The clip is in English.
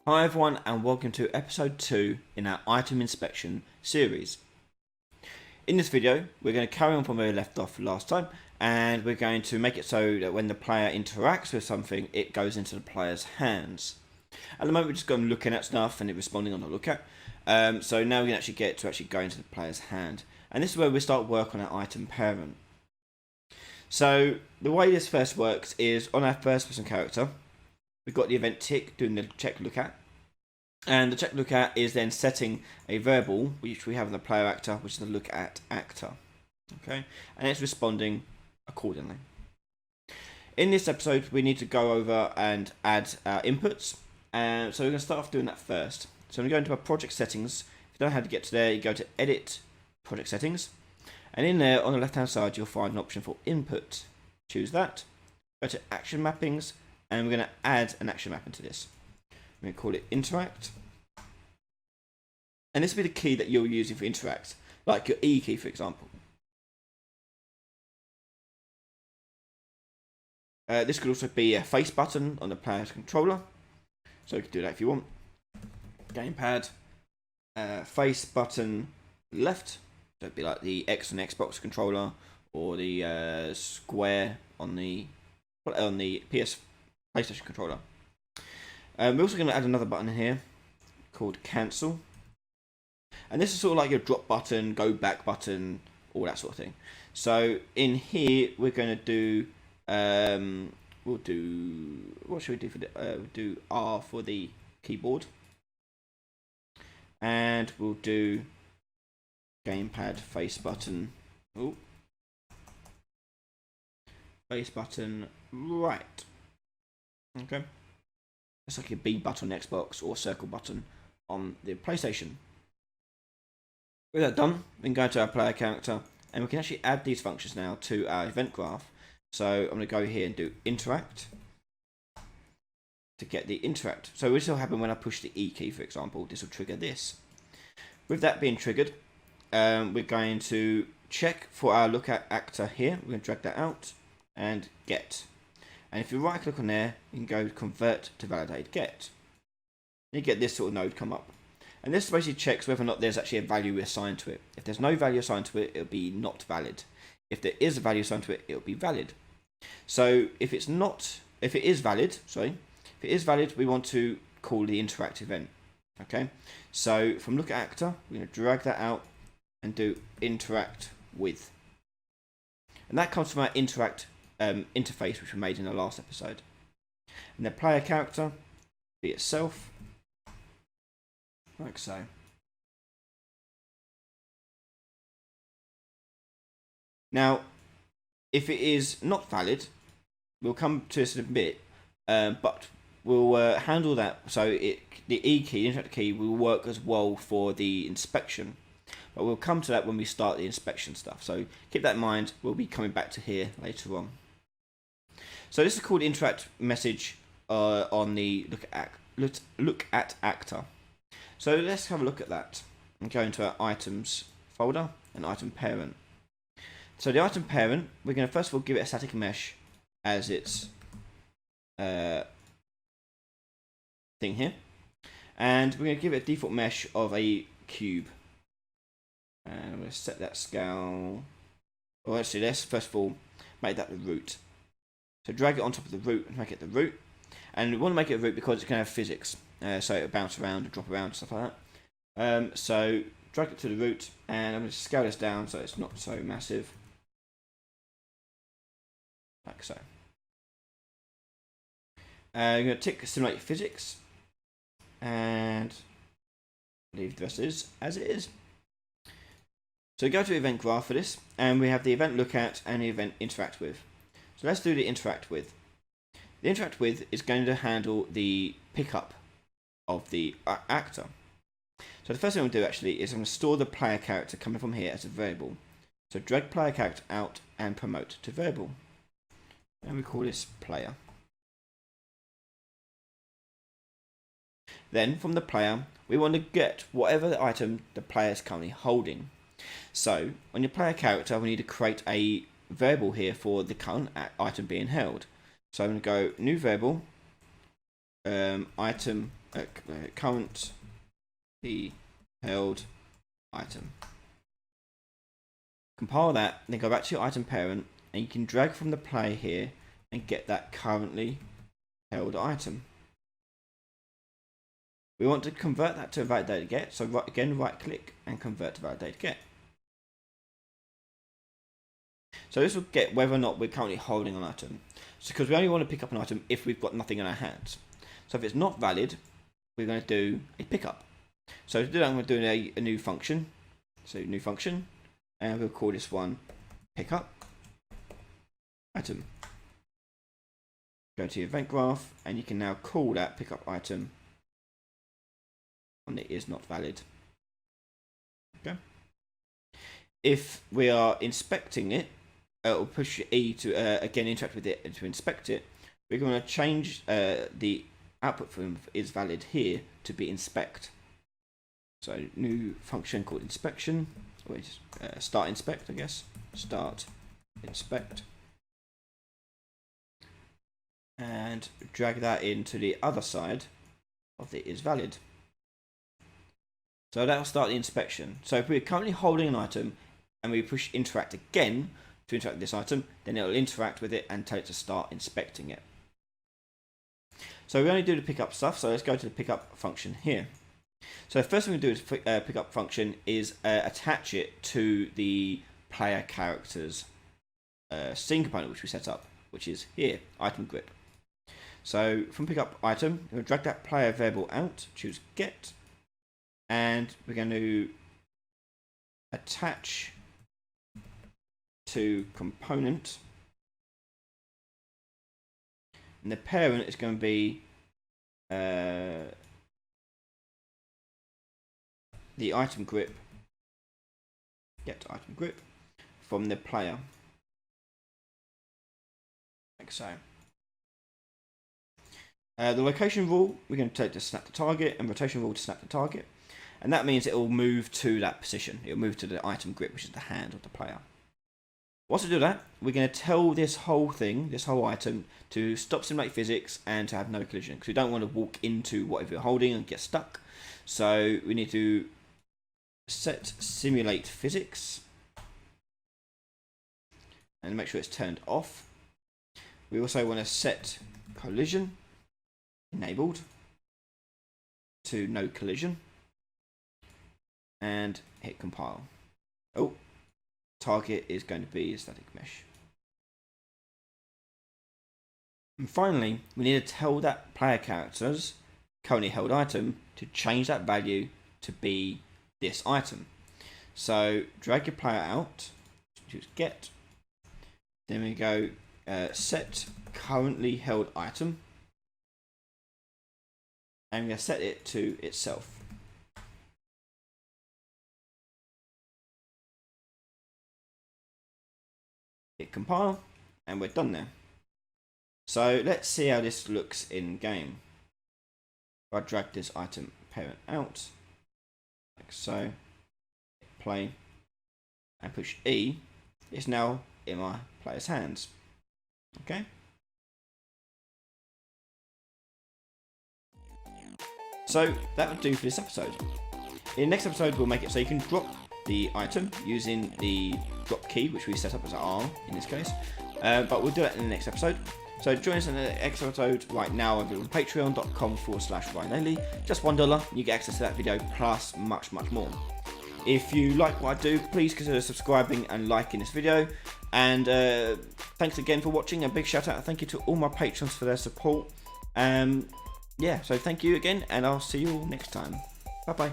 Hi everyone and welcome to episode 2 in our item inspection series. In this video we're going to carry on from where we left off last time, and we're going to make it so that when the player interacts with something it goes into the player's hands. At the moment we're just going looking at stuff and it responding on the lookout. So now we can actually get to go into the player's hand, and this is where we start work on our item parent. So the way this first works is on our first person character we've got the event tick doing the check lookout, and the check lookout is then setting a variable which we have in the player actor, which is the look at actor. Okay, and it's responding accordingly. In this episode we need to go over and add our inputs, and so we're going to start off doing that first. So I'm going to go into our project settings. If you don't know how to get to there, you go to edit project settings, and in there on the left hand side you'll find an option for input. Choose that, go to action mappings, and we're going to add an action map into this. We're going to call it interact, and this will be the key that you're using for interact, like your E key for example. This could also be a face button on the player's controller, so you can do that if you want. Gamepad, face button left, so it'd be like the X on the Xbox controller, or the square on the PlayStation controller. We're also going to add another button in here called cancel, and this is sort of like your drop button, go back button, all that sort of thing. So in here we're going to do we'll do, what should we do for the we'll do R for the keyboard, and we'll do gamepad face button, face button right. Okay, it's like a B button on Xbox or circle button on the PlayStation. With that done, we can go to our player character and we can actually add these functions now to our event graph. So I'm going to go here and do interact to get the interact. So this will happen when I push the E key, for example. This will trigger this. With that being triggered, we're going to check for our look at actor here. We're going to drag that out and get. And if you right click on there, you can go convert to validate get. You get this sort of node come up. And this basically checks whether or not there's actually a value assigned to it. If there's no value assigned to it, it'll be not valid. If there is a value assigned to it, it'll be valid. So if it is valid, we want to call the interact event. Okay, so from look at actor, we're going to drag that out and do interact with. And that comes from our interact interface which we made in the last episode. And the player character be itself, like so. Now if it is not valid, we'll come to this in a bit, but we'll handle that so the E key, the interact key, will work as well for the inspection. But we'll come to that when we start the inspection stuff, so keep that in mind. We'll be coming back to here later on. So this is called interact message on the look at actor. So let's have a look at that and go into our items folder and item parent. So the item parent, we're going to first of all give it a static mesh as its thing here, and we're going to give it a default mesh of a cube. And I'm going to set that scale. Well, actually, let's first of all make that the root. So drag it on top of the root and make it the root. And we want to make it a root because it's going to have physics, so it'll bounce around and drop around, stuff like that. So drag it to the root, and I'm going to scale this down so it's not so massive, like so. I'm going to tick simulate physics, and leave the rest as it is. So go to event graph for this, and we have the event look at and the event interact with. So let's do the interact with. The interact with is going to handle the pickup of the actor. So the first thing I'm going to do actually is I'm going to store the player character coming from here as a variable. So drag player character out and promote to variable. And we call this player. Then from the player, we want to get whatever item the player is currently holding. So on your player character, we need to create a variable here for the current item being held. So I'm going to go new variable, item currently held item. Compile that, then go back to your item parent, and you can drag from the player here and get that currently held item. We want to convert that to a validated get, so right click and convert to validated get. So this will get whether or not we're currently holding an item. So because we only want to pick up an item if we've got nothing in our hands. So if it's not valid, we're going to do a pickup. So to do that, I'm going to do a new function. So new function, and we'll call this one pickup item. Go to your event graph, and you can now call that pickup item when it is not valid. Okay. If we are inspecting it, it'll push E to again interact with it to inspect it. We're going to change the output from is valid here to be inspect. So new function called inspection, which is start inspect, I guess. Start inspect, and drag that into the other side of the is valid. So that'll start the inspection. So if we're currently holding an item and we push interact again to interact with this item, then it'll interact with it and tell it to start inspecting it. So we only do the pickup stuff, so let's go to the pickup function here. So the first thing we do is pickup function is attach it to the player character's scene component which we set up, which is here, item grip. So from pickup item, we'll drag that player variable out, choose get, and we're going to attach to component, and the parent is going to be the item grip, get item grip from the player, like so. The location rule, we're going to take to snap the target, and rotation rule to snap the target, and that means it will move to that position. It will move to the item grip, which is the hand of the player. Once we do that, we're going to tell this whole thing, this whole item, to stop simulate physics and to have no collision, because we don't want to walk into whatever you're holding and get stuck. So we need to set simulate physics and make sure it's turned off. We also want to set collision enabled to no collision and hit compile. Oh, target is going to be a static mesh. And finally, we need to tell that player character's currently held item to change that value to be this item. So drag your player out, choose get, then we go set currently held item, and we're going to set it to itself. Hit compile, and we're done there. So let's see how this looks in game. If I drag this item parent out, like so, play, and push E, it's now in my player's hands. Okay. So that would do for this episode. In the next episode, we'll make it so you can drop the item using the drop key, which we set up as an R in this case. But we'll do that in the next episode. So join us in the next episode right now over on patreon.com/RyanAiley. Just $1, you get access to that video plus much more. If you like what I do, please consider subscribing and liking this video. And thanks again for watching. A big shout out and thank you to all my patrons for their support. Yeah, so thank you again, and I'll see you all next time. Bye bye.